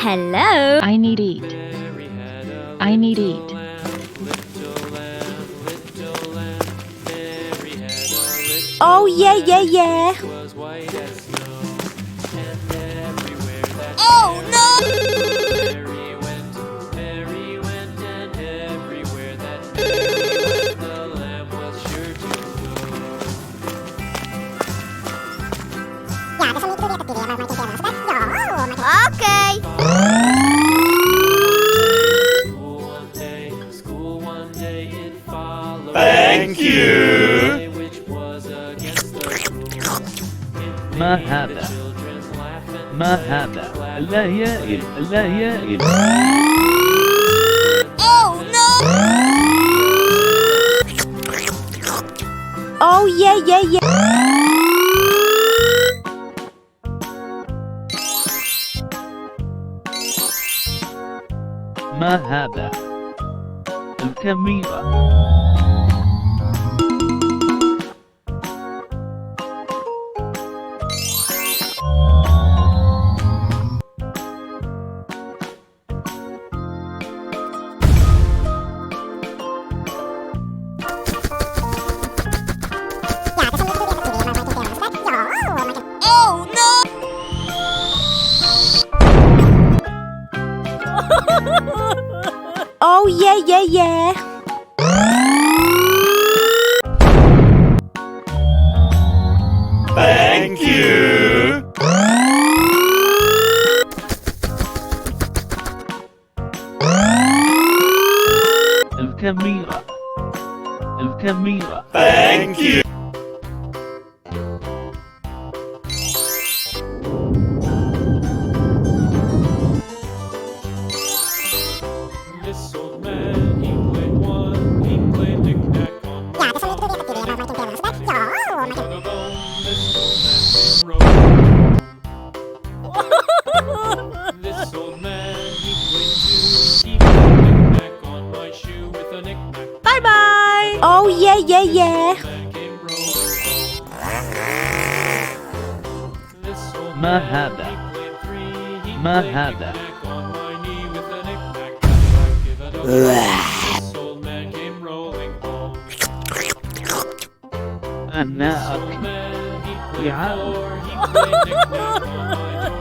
Hello. I need eat. I need eat. Oh yeah, yeah, yeah. Oh no! Okay. Thank you. ما هذا؟ ما هذا؟ لا يائل لا يائل. Oh no! Oh yeah, yeah, yeah. ما هذا؟ الكاميرا. Oh no! Oh yeah, yeah, yeah. Thank you. الكاميرا. الكاميرا. Thank you. This old man, he played one, he played knick-knack on my dug a bone. This old man came rolling. This old man, he played two, he played knick-knack on my shoe with a knick-knack. Bye bye. Oh yeah, yeah, yeah. Man came rolling. This old ما man, هذا؟ he played three, he ما played هذا؟ knick-knack on my knee with a knick-knack. Knack-knack, give it a go. This old man came rolling home. أنا Old man, he played Yeah. four, he played knick-knack on my door.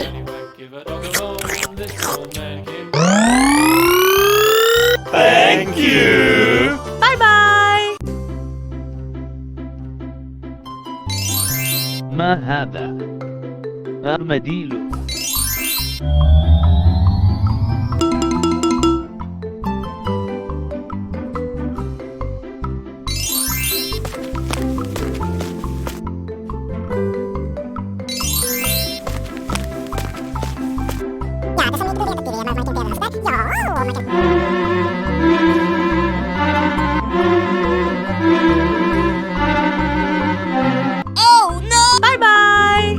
Anyway, give it a go. This old man came Thank you. Bye bye. ما هذا؟ أرمديل. Oh no! Bye bye.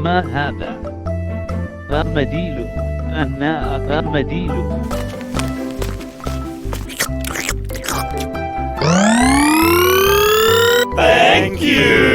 ما هذا؟ أرمديل. أنا أرمديل. Thank you.